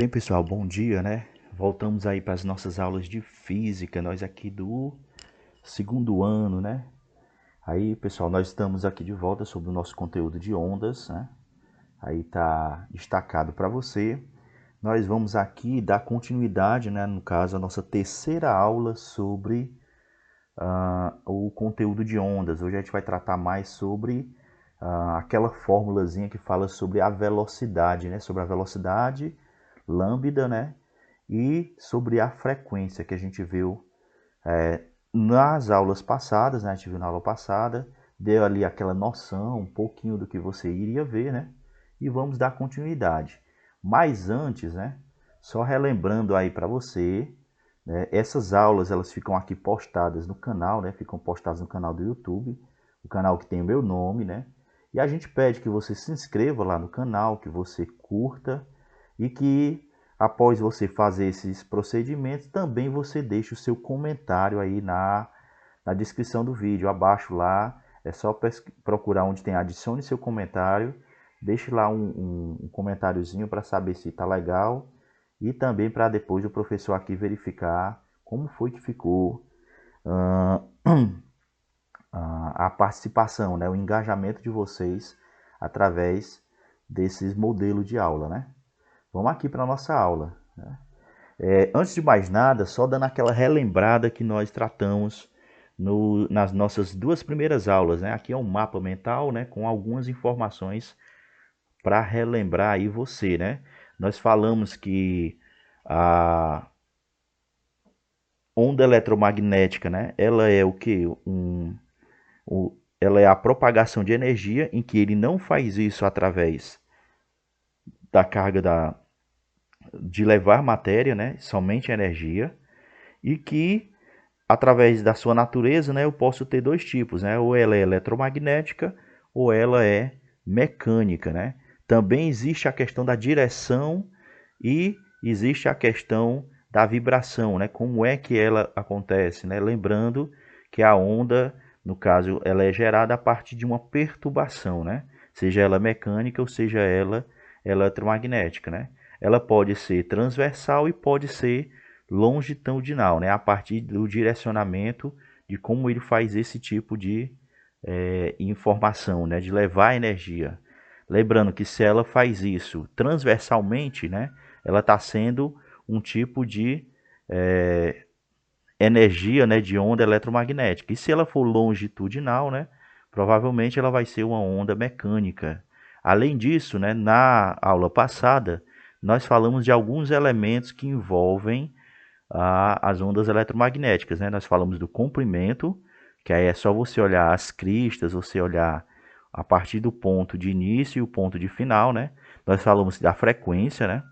Bem, pessoal, bom dia, né? Voltamos aí para as nossas aulas de física, nós aqui do segundo ano, né? Aí, pessoal, nós estamos aqui de volta sobre o nosso conteúdo de ondas, né? Aí tá destacado para você. Nós vamos aqui dar continuidade, né? No caso, a nossa terceira aula sobre o conteúdo de ondas. Hoje a gente vai tratar mais sobre aquela formulazinha que fala sobre a velocidade, né? Sobre a velocidade lambda, né? E sobre a frequência que a gente viu nas aulas passadas, né? A gente viu na aula passada, deu ali aquela noção, um pouquinho do que você iria ver, né? E vamos dar continuidade. Mas antes, né? Só relembrando aí para você, né? Essas aulas elas ficam aqui postadas no canal, né? Ficam postadas no canal do YouTube, o canal que tem o meu nome, né? E a gente pede que você se inscreva lá no canal, que você curta e que após você fazer esses procedimentos, também você deixa o seu comentário aí na descrição do vídeo, abaixo lá. É só procurar onde tem adicione seu comentário, deixe lá um comentáriozinho para saber se está legal e também para depois o professor aqui verificar como foi que ficou uh, a participação, né, o engajamento de vocês através desses modelos de aula, né? Vamos aqui para a nossa aula, né? Antes de mais nada, só dando aquela relembrada que nós tratamos nas nossas duas primeiras aulas, né? Aqui é um mapa mental, né? Com algumas informações para relembrar aí você, né? Nós falamos que a onda eletromagnética, né? Ela é o que? Ela é a propagação de energia em que ele não faz isso através da carga de levar matéria, né? Somente energia. E que através da sua natureza, né, eu posso ter dois tipos, né? Ou ela é eletromagnética ou ela é mecânica, né? Também existe a questão da direção e existe a questão da vibração, né? Como é que ela acontece, né? Lembrando que a onda, no caso, ela é gerada a partir de uma perturbação, né? Seja ela mecânica ou seja ela eletromagnética, né? Ela pode ser transversal e pode ser longitudinal, né? A partir do direcionamento de como ele faz esse tipo de informação, né? De levar energia. Lembrando que se ela faz isso transversalmente, né? Ela está sendo um tipo de energia, né? De onda eletromagnética. E se ela for longitudinal, né? Provavelmente ela vai ser uma onda mecânica. Além disso, né? Na aula passada, nós falamos de alguns elementos que envolvem as ondas eletromagnéticas, né? Nós falamos do comprimento, que aí é só você olhar as cristas, você olhar a partir do ponto de início e o ponto de final, né? Nós falamos da frequência, né?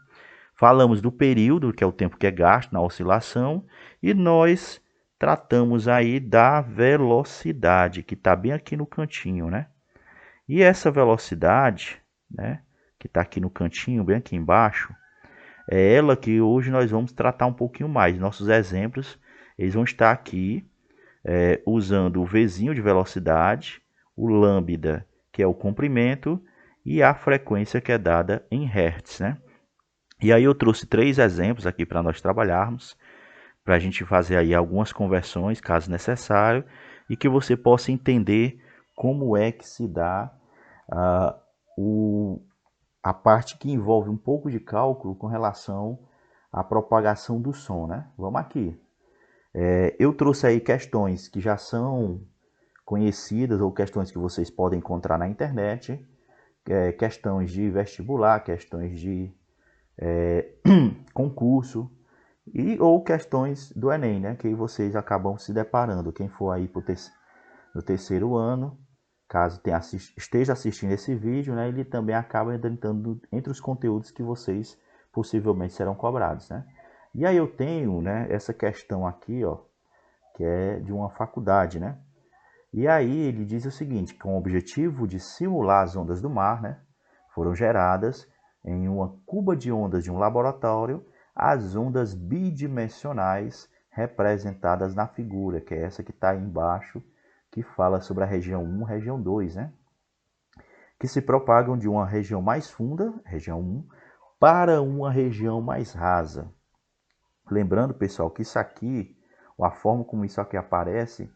Falamos do período, que é o tempo que é gasto na oscilação, e nós tratamos aí da velocidade, que está bem aqui no cantinho, né? E essa velocidade, né, que está aqui no cantinho, bem aqui embaixo, é ela que hoje nós vamos tratar um pouquinho mais. Nossos exemplos, eles vão estar aqui usando o Vzinho de velocidade, o lambda, que é o comprimento, e a frequência que é dada em Hertz, né? E aí eu trouxe três exemplos aqui para nós trabalharmos, para a gente fazer aí algumas conversões, caso necessário, e que você possa entender como é que se dá uh, o, a parte que envolve um pouco de cálculo com relação à propagação do som, né? Vamos aqui. Eu trouxe aí questões que já são conhecidas ou questões que vocês podem encontrar na internet, questões de vestibular, questões de concurso e ou questões do Enem, né? Que vocês acabam se deparando. Quem for aí no terceiro ano, caso esteja assistindo esse vídeo, né, ele também acaba entrando entre os conteúdos que vocês possivelmente serão cobrados, né? E aí eu tenho, né, essa questão aqui, ó, que é de uma faculdade, né? E aí ele diz o seguinte, com o objetivo de simular as ondas do mar, né, foram geradas em uma cuba de ondas de um laboratório as ondas bidimensionais representadas na figura, que é essa que está aí embaixo, que fala sobre a região 1, região 2, né? Que se propagam de uma região mais funda, região 1, para uma região mais rasa. Lembrando, pessoal, que isso aqui, a forma como isso aqui aparece,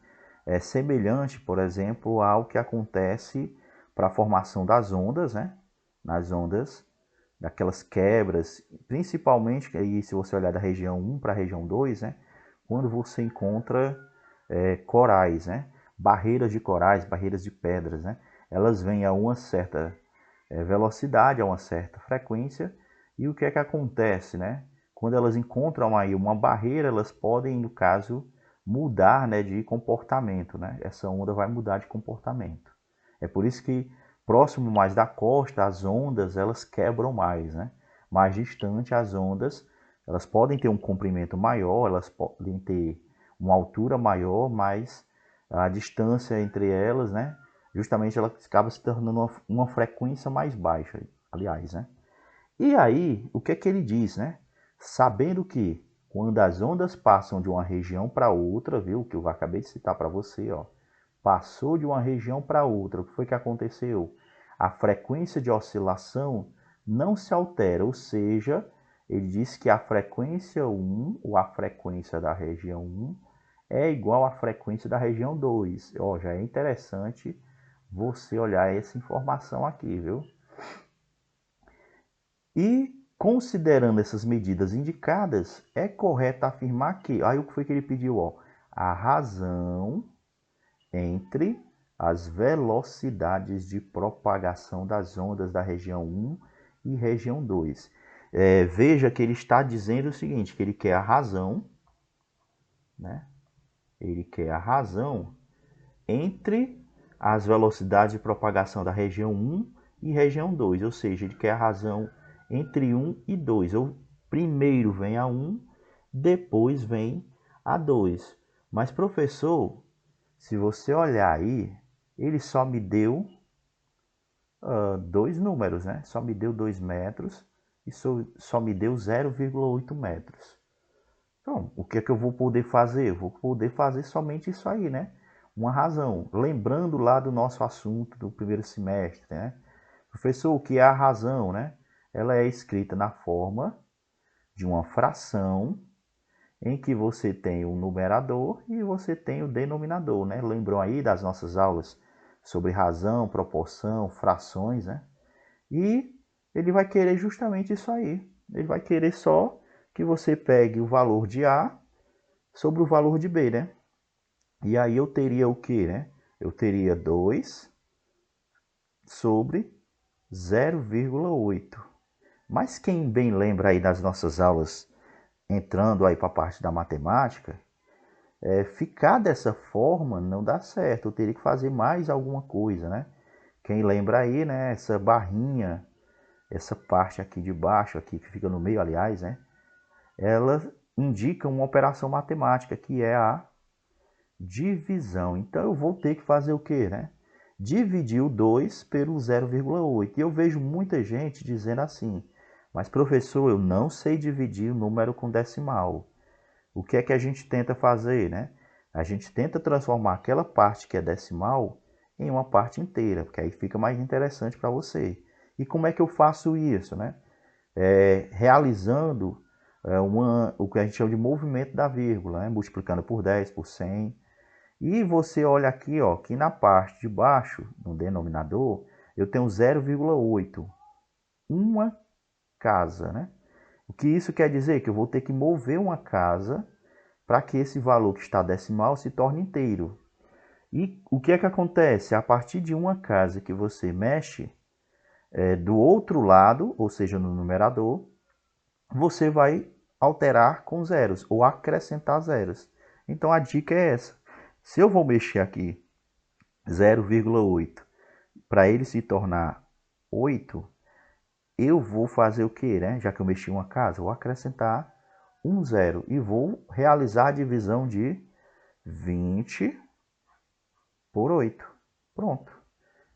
é semelhante, por exemplo, ao que acontece para a formação das ondas, né? Nas ondas, daquelas quebras, principalmente, aí, se você olhar da região 1 para a região 2, né? Quando você encontra corais, né? Barreiras de corais, barreiras de pedras, né? Elas vêm a uma certa velocidade, a uma certa frequência, e o que é que acontece, né? Quando elas encontram aí uma barreira, elas podem, no caso, mudar, né, de comportamento, né? Essa onda vai mudar de comportamento. É por isso que próximo mais da costa, as ondas elas quebram mais, né? Mais distante, as ondas elas podem ter um comprimento maior, elas podem ter uma altura maior, mas a distância entre elas, né? Justamente ela acaba se tornando uma frequência mais baixa, aliás, né? E aí, o que é que ele diz, né? Sabendo que quando as ondas passam de uma região para outra, viu? Que eu acabei de citar para você, ó. Passou de uma região para outra, o que foi que aconteceu? A frequência de oscilação não se altera, ou seja, ele diz que a frequência 1, ou a frequência da região 1, é igual à frequência da região 2. Ó, já é interessante você olhar essa informação aqui, viu? E, considerando essas medidas indicadas, é correto afirmar que, aí o que foi que ele pediu? Ó, a razão entre as velocidades de propagação das ondas da região 1 e região 2. Veja que ele está dizendo o seguinte, que ele quer a razão, né? Ele quer a razão entre as velocidades de propagação da região 1 e região 2, ou seja, ele quer a razão entre 1 e 2. Ou primeiro vem a 1, depois vem a 2. Mas, professor, se você olhar aí, ele só me deu dois números, né? Só me deu 2 metros e só me deu 0,8 metros. Então, o que é que eu vou poder fazer? Eu vou poder fazer somente isso aí, né? Uma razão. Lembrando lá do nosso assunto do primeiro semestre, né? Professor, o que é a razão, né? Ela é escrita na forma de uma fração em que você tem o numerador e você tem o denominador, né? Lembram aí das nossas aulas sobre razão, proporção, frações, né? E ele vai querer justamente isso aí. Ele vai querer só que você pegue o valor de A sobre o valor de B, né? E aí eu teria o que, né? Eu teria 2 sobre 0,8. Mas quem bem lembra aí das nossas aulas, entrando aí para a parte da matemática, ficar dessa forma não dá certo. Eu teria que fazer mais alguma coisa, né? Quem lembra aí, né? Essa barrinha, essa parte aqui de baixo, aqui que fica no meio, aliás, né? Ela indica uma operação matemática que é a divisão. Então eu vou ter que fazer o quê, né? Dividir o 2 pelo 0,8. E eu vejo muita gente dizendo assim, mas professor, eu não sei dividir o número com decimal. O que é que a gente tenta fazer, né? A gente tenta transformar aquela parte que é decimal em uma parte inteira, porque aí fica mais interessante para você. E como é que eu faço isso, né? Realizando o que a gente chama de movimento da vírgula, né? Multiplicando por 10, por 100. E você olha aqui, ó, que na parte de baixo, no denominador, eu tenho 0,8. Uma casa, né? O que isso quer dizer? Que eu vou ter que mover uma casa para que esse valor que está decimal se torne inteiro. E o que é que acontece? A partir de uma casa que você mexe do outro lado, ou seja, no numerador, você vai alterar com zeros ou acrescentar zeros. Então a dica é essa. Se eu vou mexer aqui 0,8 para ele se tornar 8, eu vou fazer o que, né? Já que eu mexi uma casa, vou acrescentar um zero e vou realizar a divisão de 20 por 8. Pronto.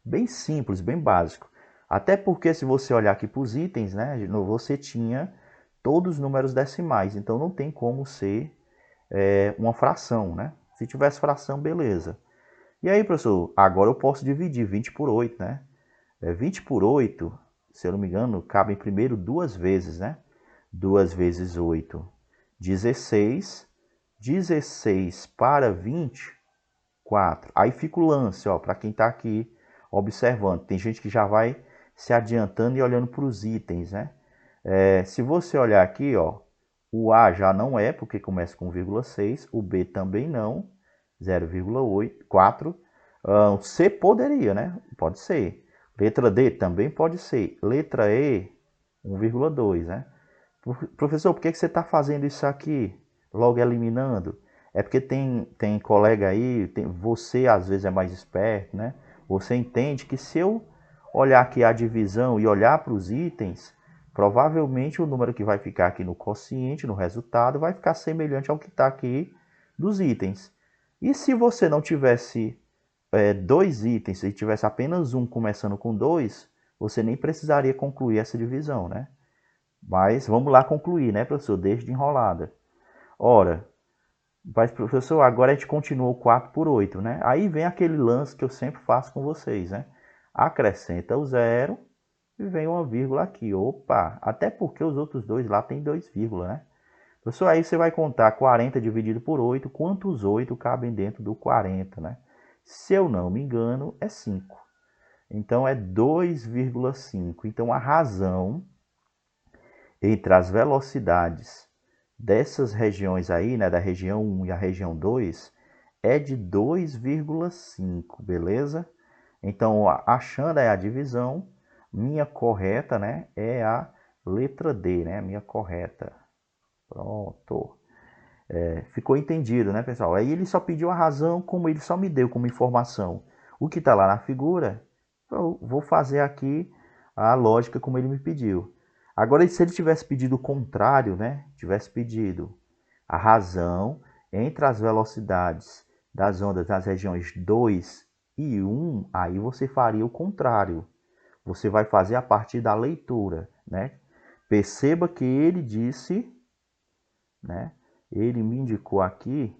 Bem simples, bem básico. Até porque se você olhar aqui para os itens, né, você tinha todos os números decimais, então não tem como ser uma fração, né? Se tivesse fração, beleza. E aí, professor, agora eu posso dividir 20 por 8, né? 20 por 8, se eu não me engano, cabem primeiro duas vezes, né? 2 vezes 8, 16. 16 para 20, 4. Aí fica o lance, ó, para quem está aqui observando. Tem gente que já vai se adiantando e olhando para os itens, né? Se você olhar aqui, ó, o A já não é, porque começa com 1,6. O B também não, 0,8, 4. O C poderia, né? Pode ser. Letra D também pode ser. Letra E, 1,2, né? Professor, por que você está fazendo isso aqui? Logo eliminando? É porque tem colega aí, você às vezes é mais esperto, né? Você entende que se eu olhar aqui a divisão e olhar para os itens, provavelmente o número que vai ficar aqui no quociente, no resultado, vai ficar semelhante ao que está aqui dos itens. E se você não tivesse dois itens, se tivesse apenas um começando com 2, você nem precisaria concluir essa divisão, né? Mas vamos lá concluir, né, professor? Deixa de enrolada. Ora, mas, professor, agora a gente continua o 4 por 8, né? Aí vem aquele lance que eu sempre faço com vocês, né? Acrescenta o 0 e vem uma vírgula aqui. Opa! Até porque os outros dois lá tem 2 vírgulas, né? Professor, aí você vai contar 40 dividido por 8, quantos 8 cabem dentro do 40, né? Se eu não me engano, é 5. Então, é 2,5. Então, a razão entre as velocidades dessas regiões aí, né, da região 1 e a região 2, é de 2,5, beleza? Então, achando aí a divisão, minha correta, né, é a letra D, né, minha correta. Pronto. Ficou entendido, né, pessoal? Aí ele só pediu a razão, como ele só me deu como informação o que está lá na figura, eu vou fazer aqui a lógica como ele me pediu. Agora, se ele tivesse pedido o contrário, né? Tivesse pedido a razão entre as velocidades das ondas nas regiões 2 e 1, aí você faria o contrário. Você vai fazer a partir da leitura, né? Perceba que ele disse, né? Ele me indicou aqui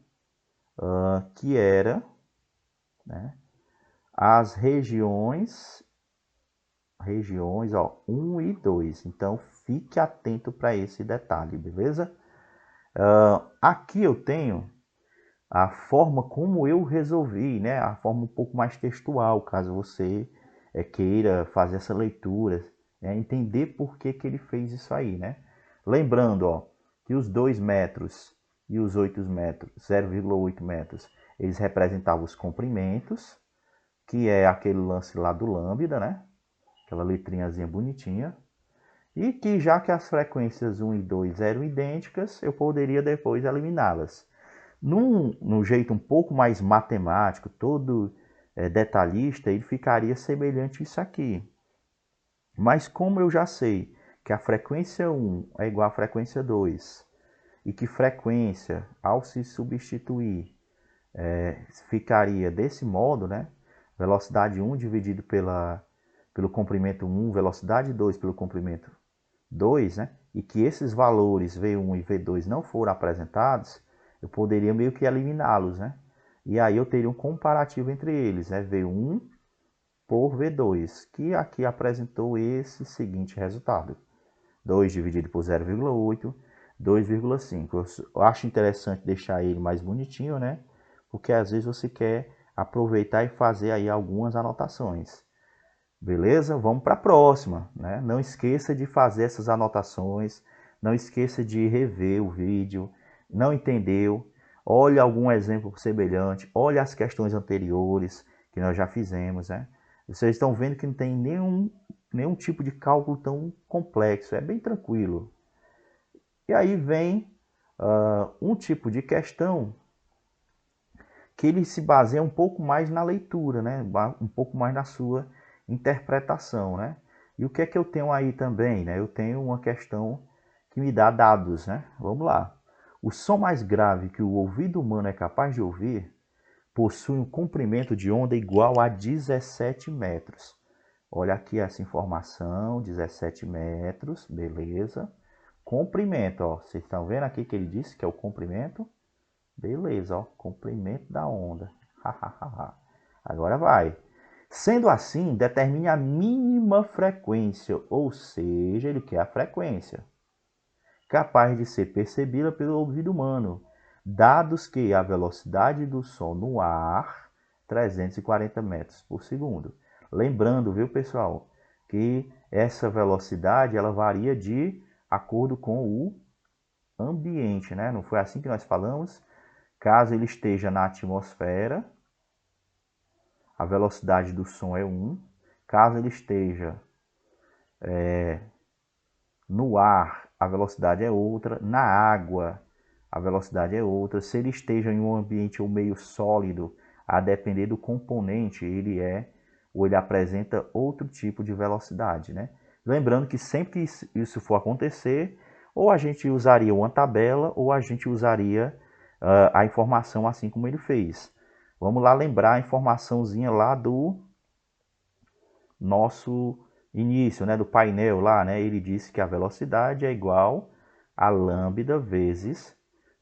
que era, né, as regiões, ó, 1 e 2. Então, fique atento para esse detalhe, beleza? Aqui eu tenho a forma como eu resolvi, né? A forma um pouco mais textual, caso você queira fazer essa leitura, né? Entender por que ele fez isso aí, né? Lembrando, ó, que os 2 metros e os 8 metros, 0,8 metros, eles representavam os comprimentos, que é aquele lance lá do lambda, né? Aquela letrinhazinha bonitinha. E que já que as frequências 1 e 2 eram idênticas, eu poderia depois eliminá-las. Num jeito um pouco mais matemático, todo detalhista, ele ficaria semelhante a isso aqui. Mas como eu já sei que a frequência 1 é igual à frequência 2, e que frequência, ao se substituir, ficaria desse modo, né? Velocidade 1 dividido pelo comprimento 1, velocidade 2 pelo comprimento 2, né? E que esses valores V1 e V2 não foram apresentados, eu poderia meio que eliminá-los, né? E aí eu teria um comparativo entre eles, né? V1 por V2, que aqui apresentou esse seguinte resultado. 2 dividido por 0,8, 2,5. Eu acho interessante deixar ele mais bonitinho, né? Porque às vezes você quer aproveitar e fazer aí algumas anotações. Beleza? Vamos para a próxima, né? Não esqueça de fazer essas anotações, não esqueça de rever o vídeo. Não entendeu? Olhe algum exemplo semelhante, olhe as questões anteriores que nós já fizemos, né? Vocês estão vendo que não tem nenhum tipo de cálculo tão complexo, é bem tranquilo. E aí vem um tipo de questão que ele se baseia um pouco mais na leitura, né? Um pouco mais na sua interpretação, né? E o que é que eu tenho aí também, né? Eu tenho uma questão que me dá dados, né? Vamos lá. O som mais grave que o ouvido humano é capaz de ouvir possui um comprimento de onda igual a 17 metros. Olha aqui essa informação, 17 metros, beleza. Comprimento, ó, vocês estão vendo aqui que ele disse que é o comprimento? Beleza, ó, comprimento da onda. Agora vai. Sendo assim, determine a mínima frequência, ou seja, ele quer a frequência, capaz de ser percebida pelo ouvido humano, dados que a velocidade do som no ar, 340 metros por segundo. Lembrando, viu, pessoal, que essa velocidade ela varia de acordo com o ambiente, né? Não foi assim que nós falamos? Caso ele esteja na atmosfera, a velocidade do som é 1. Caso ele esteja no ar, a velocidade é outra. Na água, a velocidade é outra. Se ele esteja em um ambiente ou meio sólido, a depender do componente, ele apresenta outro tipo de velocidade, né? Lembrando que sempre que isso for acontecer, ou a gente usaria uma tabela, ou a gente usaria a informação assim como ele fez. Vamos lá lembrar a informaçãozinha lá do nosso início, né, do painel lá, né? Ele disse que a velocidade é igual a lambda vezes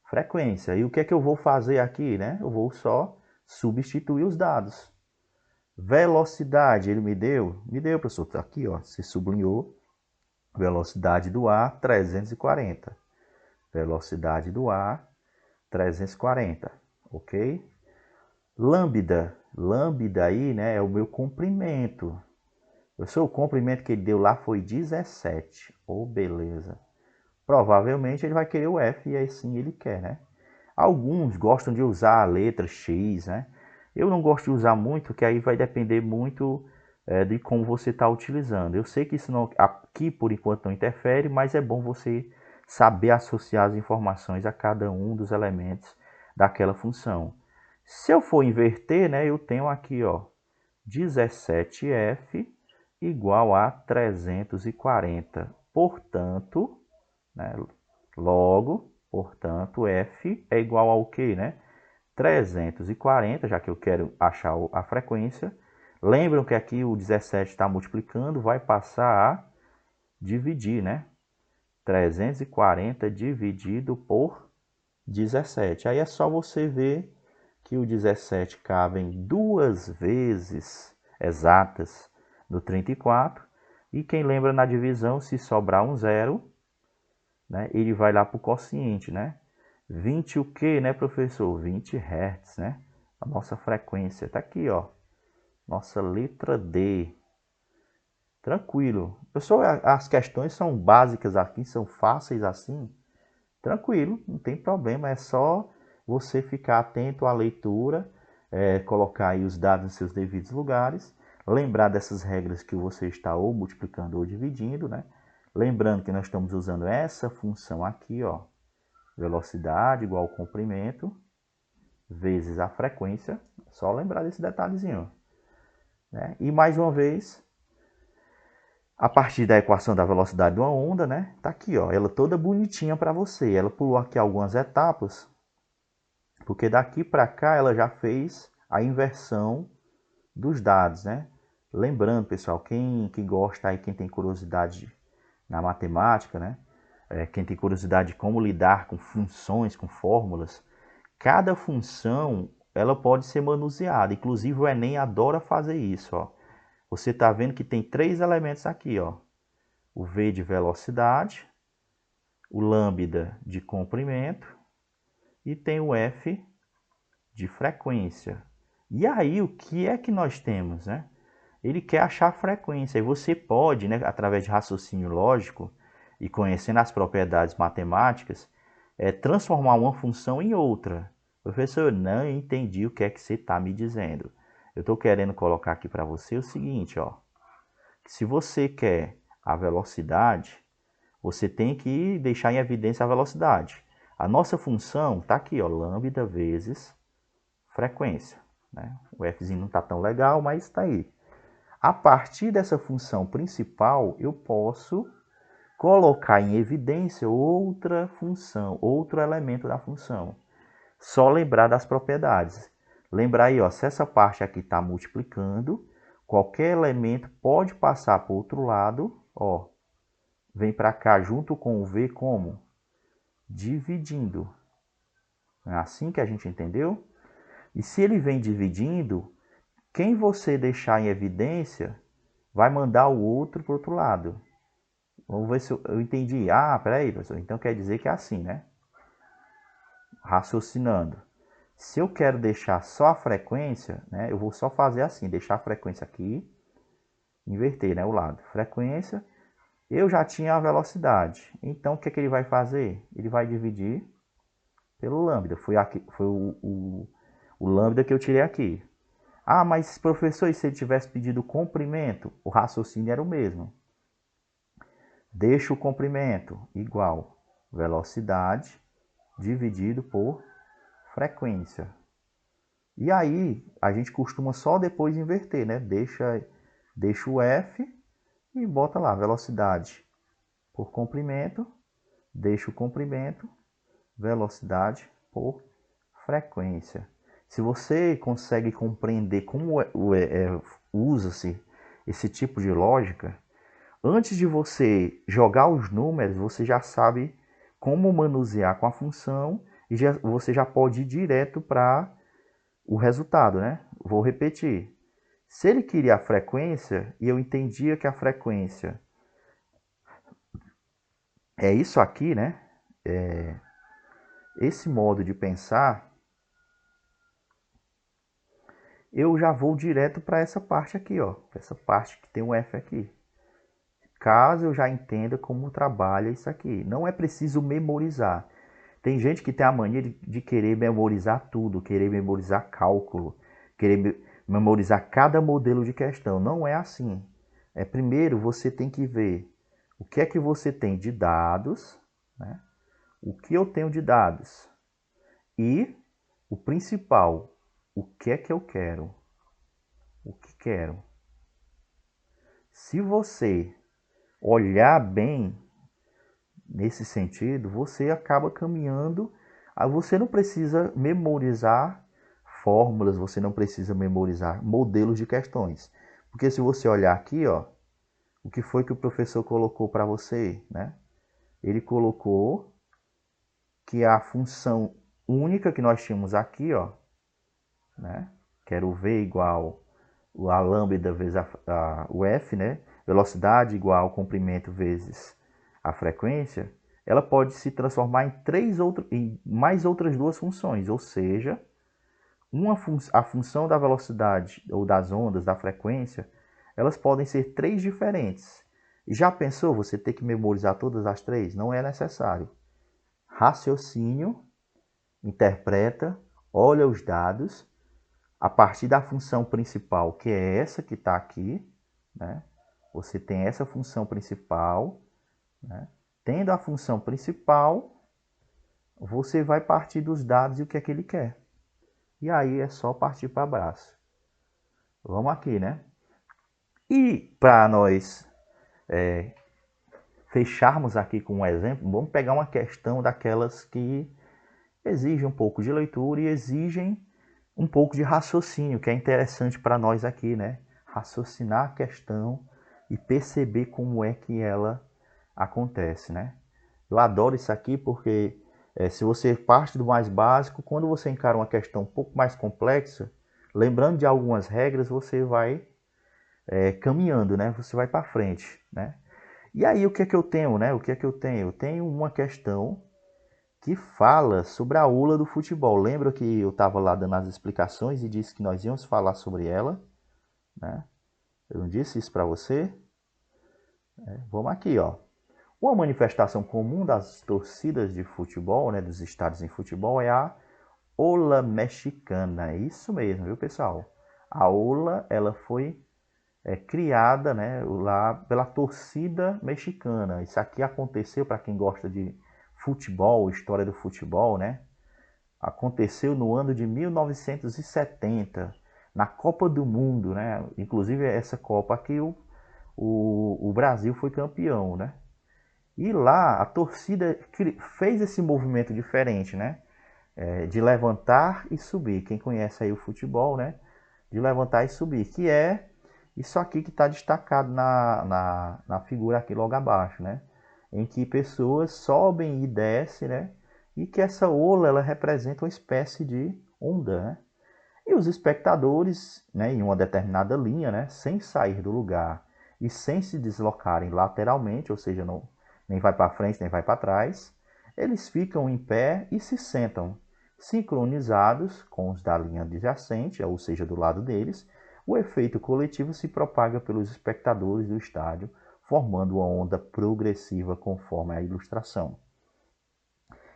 frequência. E o que é que eu vou fazer aqui, né? Eu vou só substituir os dados. Velocidade, ele me deu, professor, tá aqui, ó, se sublinhou. Velocidade do ar, 340. Velocidade do ar, 340, ok? Lambda aí, né, é o meu comprimento. O comprimento que ele deu lá foi 17. Oh, beleza. Provavelmente ele vai querer o F e assim ele quer, né? Alguns gostam de usar a letra X, né? Eu não gosto de usar muito, que aí vai depender muito de como você está utilizando. Eu sei que isso não, aqui por enquanto não interfere, mas é bom você saber associar as informações a cada um dos elementos daquela função. Se eu for inverter, né, eu tenho aqui, ó, 17F igual a 340. Portanto, né, logo, portanto, F é igual ao quê, né? 340, já que eu quero achar a frequência. Lembram que aqui o 17 está multiplicando, vai passar a dividir, né? 340 dividido por 17. Aí é só você ver que o 17 cabe em duas vezes exatas no 34. E quem lembra na divisão, se sobrar um zero, né, ele vai lá para o quociente, né? 20 o quê, né, professor? 20 Hz, né? A nossa frequência está aqui, ó. Nossa letra D. Tranquilo. Pessoal, as questões são básicas aqui, são fáceis assim. Tranquilo, não tem problema. É só você ficar atento à leitura, colocar aí os dados em seus devidos lugares, lembrar dessas regras que você está ou multiplicando ou dividindo, né? Lembrando que nós estamos usando essa função aqui, ó, velocidade igual ao comprimento vezes a frequência. Só lembrar desse detalhezinho, né? E mais uma vez, a partir da equação da velocidade de uma onda, né? Tá aqui, ó, ela toda bonitinha para você. Ela pulou aqui algumas etapas, porque daqui para cá ela já fez a inversão dos dados, né? Lembrando, pessoal, quem que gosta aí, quem tem curiosidade na matemática, né? Quem tem curiosidade de como lidar com funções, com fórmulas, cada função ela pode ser manuseada. Inclusive o Enem adora fazer isso, ó. Você está vendo que tem três elementos aqui, ó. O V de velocidade, o lambda de comprimento e tem o F de frequência. E aí o que é que nós temos, né? Ele quer achar a frequência. E você pode, né, através de raciocínio lógico e conhecendo as propriedades matemáticas, transformar uma função em outra. Professor, eu não entendi o que é que você está me dizendo. Eu estou querendo colocar aqui para você o seguinte, ó. Se você quer a velocidade, você tem que deixar em evidência a velocidade. A nossa função está aqui, ó, lambda vezes frequência, né? O Fzinho não está tão legal, mas está aí. A partir dessa função principal, eu posso colocar em evidência outra função, outro elemento da função. Só lembrar das propriedades. Lembrar aí, ó, se essa parte aqui está multiplicando, qualquer elemento pode passar para o outro lado, ó, vem para cá junto com o V como? Dividindo. É assim que a gente entendeu? E se ele vem dividindo, quem você deixar em evidência vai mandar o outro para o outro lado. Vamos ver se eu entendi. Ah, peraí, professor. Então quer dizer que é assim, né? Raciocinando. Se eu quero deixar só a frequência, né? Eu vou só fazer assim, deixar a frequência aqui, inverter, né? O lado. Frequência, eu já tinha a velocidade. Então o que é que ele vai fazer? Ele vai dividir pelo lambda. Foi o lambda que eu tirei aqui. Ah, mas professor, e se ele tivesse pedido comprimento? O raciocínio era o mesmo. Deixa o comprimento igual velocidade dividido por frequência. E aí, a gente costuma só depois inverter, né? Deixa o F e bota lá velocidade por comprimento, deixa o comprimento, velocidade por frequência. Se você consegue compreender como usa-se esse tipo de lógica, antes de você jogar os números, você já sabe como manusear com a função e você já pode ir direto para o resultado, né? Vou repetir. Se ele queria a frequência e eu entendia que a frequência é isso aqui, né? Esse modo de pensar, eu já vou direto para essa parte aqui, ó. Essa parte que tem um F aqui. Caso eu já entenda como trabalha isso aqui. Não é preciso memorizar. Tem gente que tem a mania de querer memorizar tudo, querer memorizar cálculo, querer memorizar cada modelo de questão. Não é assim. Primeiro você tem que ver o que é que você tem de dados, né? O que eu tenho de dados e o principal, o que é que eu quero, o que quero. Se você olhar bem nesse sentido, você acaba caminhando. Você não precisa memorizar fórmulas, você não precisa memorizar modelos de questões. Porque se você olhar aqui, ó, o que foi que o professor colocou para você, né? Ele colocou que a função única que nós tínhamos aqui, ó, né? Que era o v igual a lambda vezes o f, né? Velocidade igual ao comprimento vezes a frequência, ela pode se transformar em mais outras duas funções, ou seja, a função da velocidade ou das ondas, da frequência, elas podem ser três diferentes. Já pensou você ter que memorizar todas as três? Não é necessário. Raciocínio, interpreta, olha os dados, a partir da função principal, que é essa que está aqui, né? Você tem essa função principal, né? Tendo a função principal, você vai partir dos dados e o que é que ele quer. E aí é só partir para abraço. Vamos aqui, né? E para nós fecharmos aqui com um exemplo, vamos pegar uma questão daquelas que exigem um pouco de leitura e exigem um pouco de raciocínio, que é interessante para nós aqui, né? Raciocinar a questão e perceber como é que ela acontece, né? Eu adoro isso aqui porque se você parte do mais básico, quando você encara uma questão um pouco mais complexa, lembrando de algumas regras, você vai caminhando, né? Você vai para frente, né? E aí o que é que eu tenho, né? O que é que eu tenho? Eu tenho uma questão que fala sobre a ola do futebol. Lembra que eu estava lá dando as explicações e disse que nós íamos falar sobre ela, né? Eu não disse isso para você? Vamos aqui, ó. Uma manifestação comum das torcidas de futebol, né, dos estádios em futebol, é a ola mexicana. É isso mesmo, viu, pessoal? A ola, ela foi criada, né, lá pela torcida mexicana. Isso aqui aconteceu, para quem gosta de futebol, história do futebol, né? Aconteceu no ano de 1970, na Copa do Mundo, né? Inclusive essa Copa aqui o Brasil foi campeão, né? E lá a torcida fez esse movimento diferente, né? De levantar e subir. Quem conhece aí o futebol, né? De levantar e subir, que é isso aqui que está destacado na figura aqui logo abaixo, né? Em que pessoas sobem e descem, né? E que essa ola ela representa uma espécie de onda, né? E os espectadores, né, em uma determinada linha, né, sem sair do lugar e sem se deslocarem lateralmente, ou seja, não, nem vai para frente nem vai para trás, eles ficam em pé e se sentam, sincronizados com os da linha adjacente, ou seja, do lado deles. O efeito coletivo se propaga pelos espectadores do estádio, formando uma onda progressiva conforme a ilustração.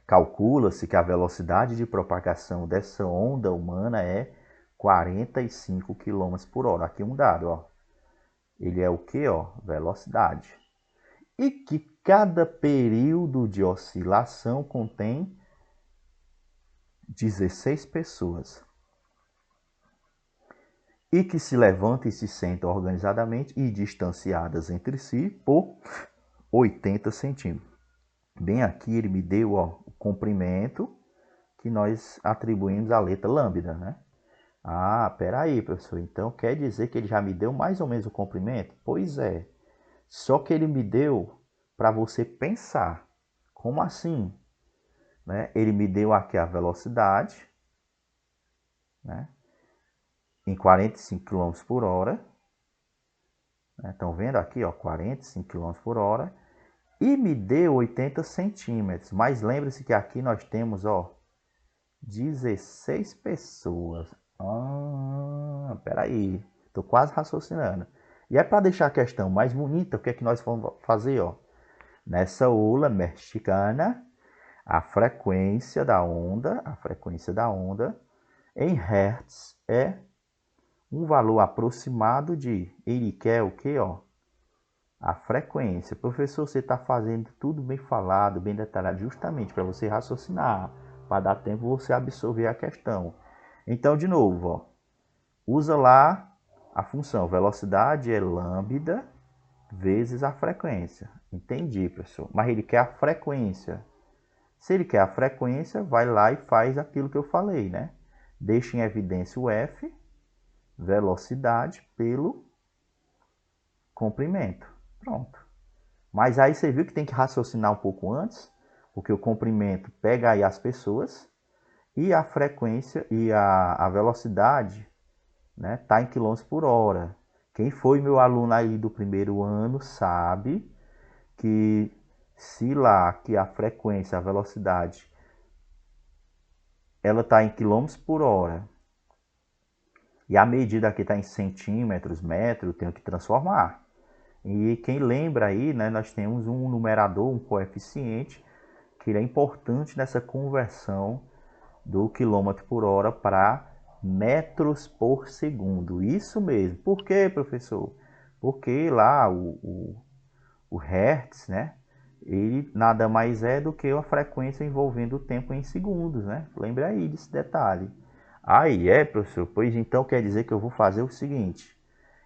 Calcula-se que a velocidade de propagação dessa onda humana é 45 km por hora. Aqui um dado, ó. Ele é o que, ó? Velocidade. E que cada período de oscilação contém 16 pessoas. E que se levantam e se sentam organizadamente e distanciadas entre si por 80 centímetros. Bem aqui ele me deu, ó, o comprimento que nós atribuímos à letra lambda, né? Ah, peraí, professor. Então quer dizer que ele já me deu mais ou menos o comprimento? Pois é. Só que ele me deu para você pensar. Como assim? Né? Ele me deu aqui a velocidade, né? Em 45 km por hora. Estão vendo aqui, ó, 45 km por hora. E me deu 80 centímetros. Mas lembre-se que aqui nós temos, ó, 16 pessoas. Peraí. Estou quase raciocinando. E é para deixar a questão mais bonita, o que é que nós vamos fazer, ó? Nessa ola mexicana, a frequência da onda em hertz é um valor aproximado de, ele quer o quê, ó? A frequência. Professor, você está fazendo tudo bem falado, bem detalhado, justamente para você raciocinar, para dar tempo você absorver a questão. Então, de novo, ó, usa lá a função velocidade é lambda vezes a frequência. Entendi, professor. Mas ele quer a frequência. Se ele quer a frequência, vai lá e faz aquilo que eu falei, né? Deixa em evidência o F, velocidade pelo comprimento. Pronto. Mas aí você viu que tem que raciocinar um pouco antes, porque o comprimento pega aí as pessoas e a frequência e a velocidade, né, tá em quilômetros por hora. Quem foi meu aluno aí do primeiro ano sabe que se lá que a frequência, a velocidade, ela está em quilômetros por hora e a medida aqui está em centímetros, metros, eu tenho que transformar. E quem lembra aí, né, nós temos um numerador, um coeficiente, que é importante nessa conversão do quilômetro por hora para metros por segundo. Isso mesmo. Por quê, professor? Porque lá o Hertz, né? Ele nada mais é do que a frequência envolvendo o tempo em segundos, né? Lembre aí desse detalhe. Aí professor, pois então quer dizer que eu vou fazer o seguinte.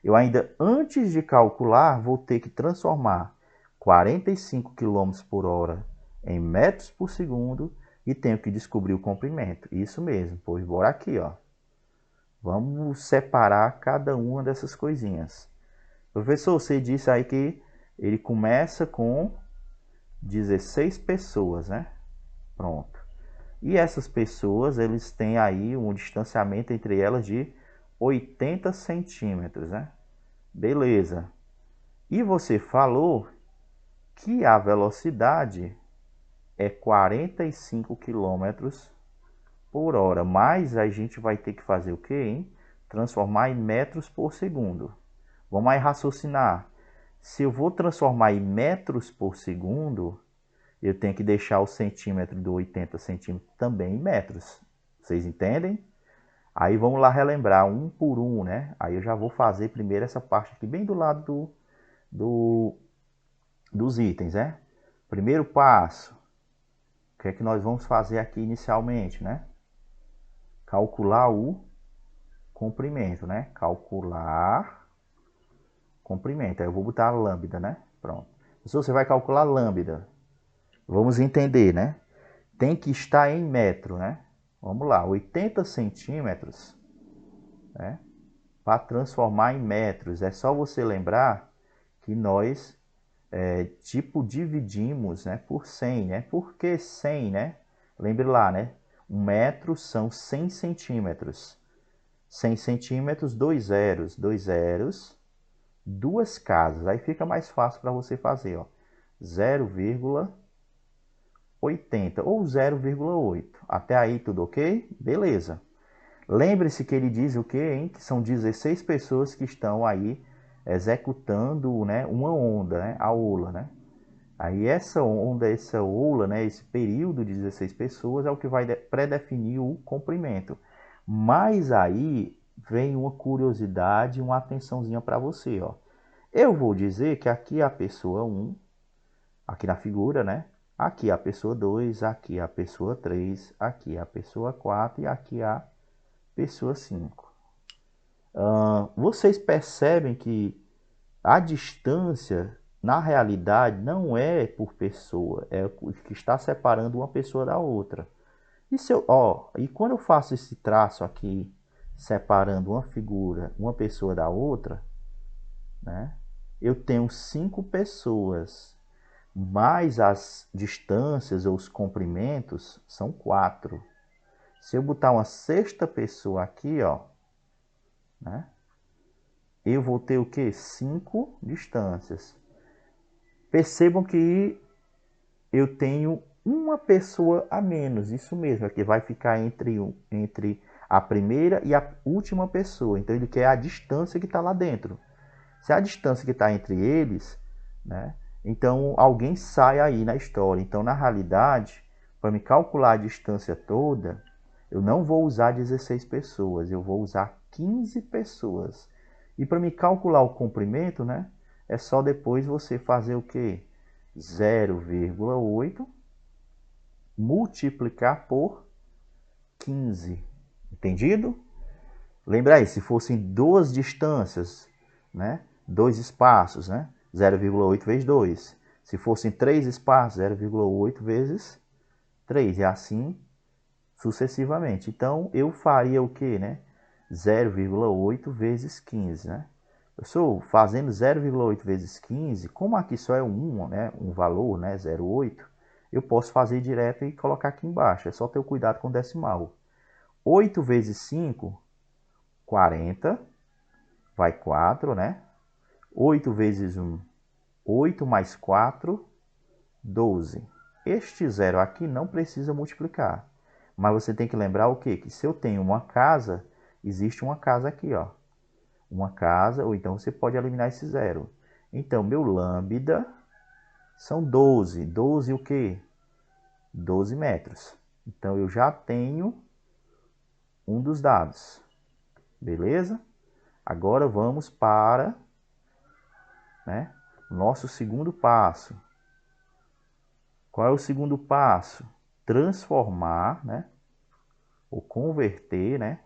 Eu ainda, antes de calcular, vou ter que transformar 45 km por hora em metros por segundo e tenho que descobrir o comprimento. Isso mesmo, pois bora aqui, ó. Vamos separar cada uma dessas coisinhas. Professor, você disse aí que ele começa com 16 pessoas, né? Pronto. E essas pessoas, eles têm aí um distanciamento entre elas de 80 centímetros, né? Beleza. E você falou que a velocidade é 45 quilômetros por hora, mas a gente vai ter que fazer o quê, hein? Transformar em metros por segundo. Vamos aí raciocinar. Se eu vou transformar em metros por segundo, eu tenho que deixar o centímetro do 80 centímetros também em metros. Vocês entendem? Aí vamos lá relembrar um por um, né? Aí eu já vou fazer primeiro essa parte aqui bem do lado dos itens, né? Primeiro passo, o que é que nós vamos fazer aqui inicialmente, né? Calcular o comprimento, né? Calcular comprimento. Aí eu vou botar a lambda, né? Pronto. Se você vai calcular a lambda, vamos entender, né? Tem que estar em metro, né? Vamos lá, 80 centímetros, né? Para transformar em metros, é só você lembrar que nós dividimos, né, por 100, né? Por que 100, né? Lembre lá, né? 1 metro são 100 centímetros. 100 centímetros, dois zeros, duas casas. Aí fica mais fácil para você fazer, ó. 0,80 ou 0,8. Até aí tudo ok? Beleza. Lembre-se que ele diz o quê, hein? Que são 16 pessoas que estão aí executando, né, uma onda, né, a ola, né? Aí essa onda, essa ola, né, esse período de 16 pessoas é o que vai predefinir o comprimento. Mas aí vem uma curiosidade, uma atençãozinha para você, ó. Eu vou dizer que aqui é a pessoa 1, aqui na figura, né? Aqui é a pessoa 2, aqui é a pessoa 3, aqui é a pessoa 4 e aqui é a pessoa 5. Vocês percebem que a distância, na realidade, não é por pessoa, é o que está separando uma pessoa da outra. E quando eu faço esse traço aqui, separando uma figura, uma pessoa da outra, né? Eu tenho 5 pessoas, mas as distâncias ou os comprimentos são 4. Se eu botar uma sexta pessoa aqui, ó, né? Eu vou ter o que? 5 distâncias. Percebam que eu tenho uma pessoa a menos, isso mesmo, aqui vai ficar entre a primeira e a última pessoa. Então ele quer a distância que está lá dentro. Se a distância que está entre eles, né? Então alguém sai aí na história. Então na realidade, para me calcular a distância toda, eu não vou usar 16 pessoas, eu vou usar 15 pessoas. E para me calcular o comprimento, né? É só depois você fazer o quê? 0,8 multiplicar por 15. Entendido? Lembra aí, se fossem duas distâncias, né? Dois espaços, né? 0,8 vezes 2. Se fossem três espaços, 0,8 vezes 3. E assim sucessivamente. Então, eu faria o quê, né? 0,8 vezes 15, né? Eu estou fazendo 0,8 vezes 15, como aqui só é né, um valor, né, 0,8, eu posso fazer direto e colocar aqui embaixo. É só ter cuidado com o decimal. 8 vezes 5, 40, vai 4, né? 8 vezes 1, 8 mais 4, 12. Este zero aqui não precisa multiplicar. Mas você tem que lembrar o quê? Que se eu tenho uma casa, existe uma casa aqui, ó. Uma casa, ou então você pode eliminar esse zero. Então, meu lambda são 12. 12 o quê? 12 metros. Então, eu já tenho um dos dados. Beleza? Agora vamos para, né, o nosso segundo passo. Qual é o segundo passo? Transformar, né, ou converter, né,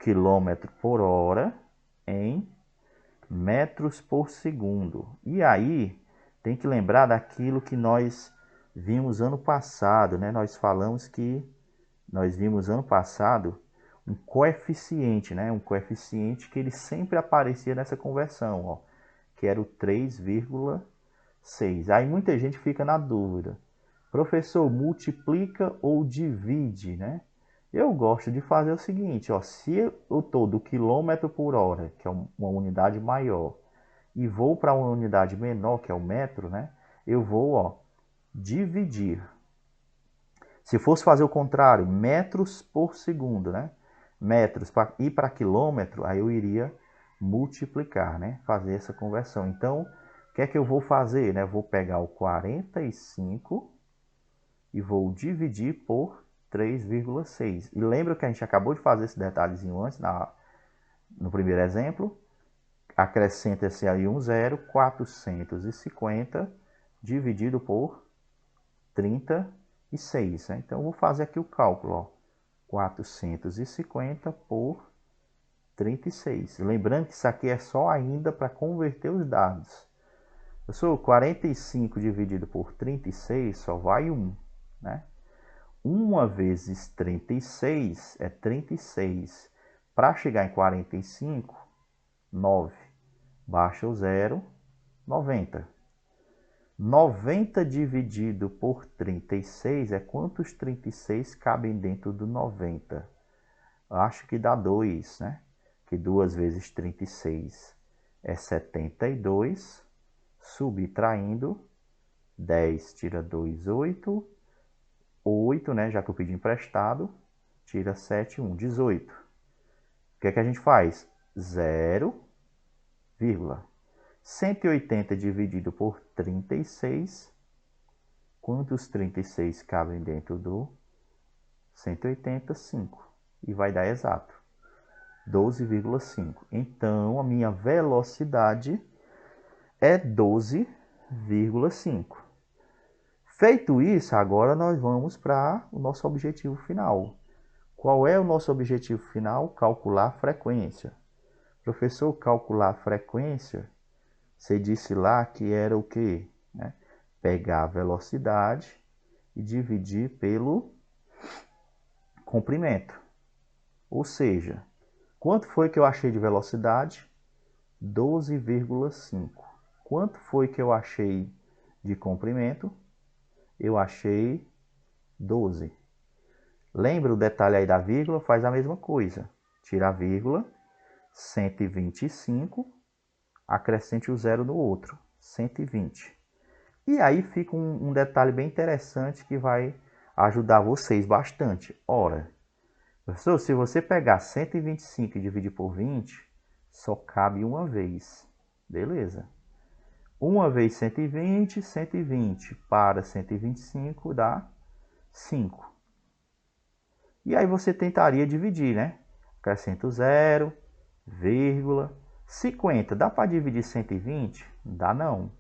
quilômetro por hora em metros por segundo. E aí tem que lembrar daquilo que nós vimos ano passado, né? Nós vimos ano passado um coeficiente, né? Um coeficiente que ele sempre aparecia nessa conversão, ó, que era o 3,6. Aí muita gente fica na dúvida. Professor, multiplica ou divide, né? Eu gosto de fazer o seguinte, ó, se eu estou do quilômetro por hora, que é uma unidade maior, e vou para uma unidade menor, que é o metro, né? Eu vou, ó, dividir. Se fosse fazer o contrário, metros por segundo, né? Metros para ir para quilômetro, aí eu iria multiplicar, né? Fazer essa conversão. Então, o que é que eu vou fazer, né? Vou pegar o 45 e vou dividir por 3,6. E lembra que a gente acabou de fazer esse detalhezinho antes, no primeiro exemplo? Acrescenta-se aí um zero, 450 dividido por 36. Né? Então, eu vou fazer aqui o cálculo. Ó. 450 por 36. Lembrando que isso aqui é só ainda para converter os dados. Eu sou 45 dividido por 36, só vai 1. Né? 1 vezes 36 é 36. Para chegar em 45, 9. Baixa o 0, 90. 90 dividido por 36 é quantos 36 cabem dentro do 90? Acho que dá 2, né? Que 2 vezes 36 é 72. Subtraindo, 10 tira 2, 8. 8, né? Já que eu pedi emprestado. Tira 7, 1, 18. O que é que a gente faz? 0, 180 dividido por 36. Quantos 36 cabem dentro do 180? 5. E vai dar exato. 12,5. Então, a minha velocidade é 12,5. Feito isso, agora nós vamos para o nosso objetivo final. Qual é o nosso objetivo final? Calcular a frequência. Professor, calcular a frequência, você disse lá que era o quê? Né? Pegar a velocidade e dividir pelo comprimento. Ou seja, quanto foi que eu achei de velocidade? 12,5. Quanto foi que eu achei de comprimento? Eu achei 12. Lembra o detalhe aí da vírgula? Faz a mesma coisa. Tira a vírgula, 125, acrescente o zero no outro, 120. E aí fica um detalhe bem interessante que vai ajudar vocês bastante. Ora, professor, se você pegar 125 e dividir por 20, só cabe uma vez. Beleza. Uma vez 120, 120 para 125 dá 5. E aí você tentaria dividir, né? Acrescento 0, vírgula, 50. Dá para dividir 120? Dá não.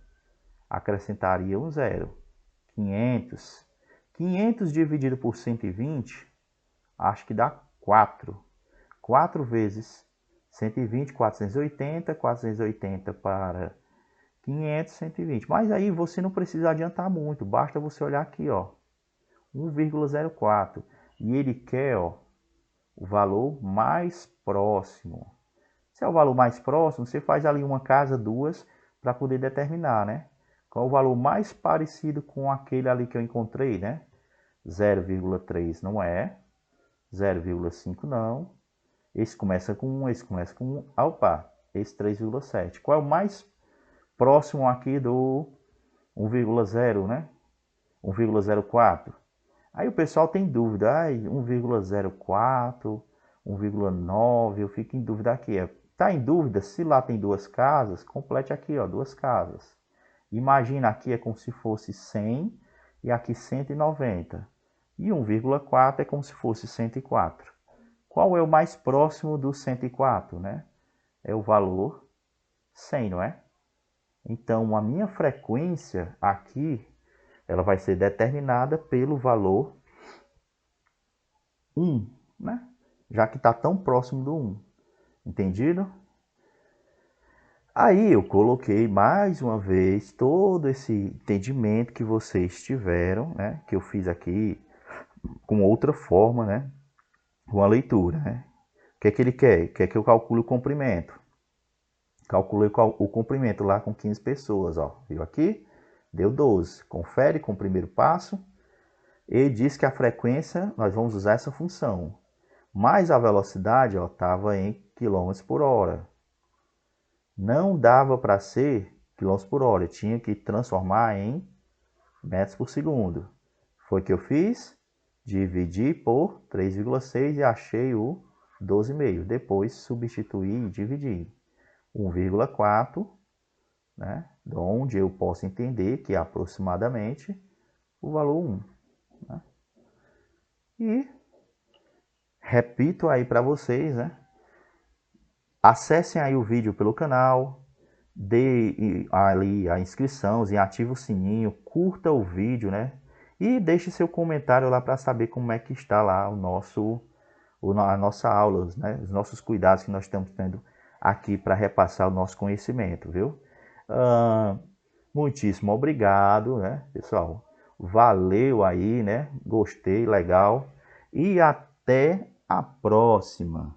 Acrescentaria um 0. 500. 500 dividido por 120, acho que dá 4. 4 vezes 120, 480. 480 para 500, 120. Mas aí você não precisa adiantar muito. Basta você olhar aqui, ó. 1,04. E ele quer, ó, o valor mais próximo. Se é o valor mais próximo, você faz ali uma casa, duas, para poder determinar, né? Qual é o valor mais parecido com aquele ali que eu encontrei, né? 0,3 não é, 0,5 não. Esse começa com 1, esse começa com 1. Opa, esse 3,7. Qual é o mais próximo aqui do 1,0, né? 1,04. Aí o pessoal tem dúvida, 1,04, 1,9, eu fico em dúvida aqui. Tá em dúvida? Se lá tem duas casas, complete aqui, ó, duas casas. Imagina aqui é como se fosse 100 e aqui 190. E 1,4 é como se fosse 104. Qual é o mais próximo do 104, né? É o valor 100, não é? Então, a minha frequência aqui, ela vai ser determinada pelo valor 1, né? Já que está tão próximo do 1. Entendido? Aí eu coloquei mais uma vez todo esse entendimento que vocês tiveram, né? Que eu fiz aqui com outra forma, né? Com a leitura, né? O que é que ele quer? Quer que eu calcule o comprimento. Calculei o comprimento lá com 15 pessoas, ó. Viu aqui? Deu 12. Confere com o primeiro passo. E diz que a frequência, nós vamos usar essa função. Mas a velocidade estava em km por hora. Não dava para ser km por hora, eu tinha que transformar em metros por segundo. Foi o que eu fiz, dividi por 3,6 e achei o 12,5. Depois substituí e dividi. 1,4, né? Onde eu posso entender que é aproximadamente o valor 1. Né? E repito aí para vocês, né? Acessem aí o vídeo pelo canal, dê ali a inscrição e ative o sininho, curta o vídeo, né? E deixe seu comentário lá para saber como é que está lá a nossa aula, né? Os nossos cuidados que nós estamos tendo aqui para repassar o nosso conhecimento, viu? Muitíssimo obrigado, né, pessoal? Valeu aí, né? Gostei, legal. E até a próxima.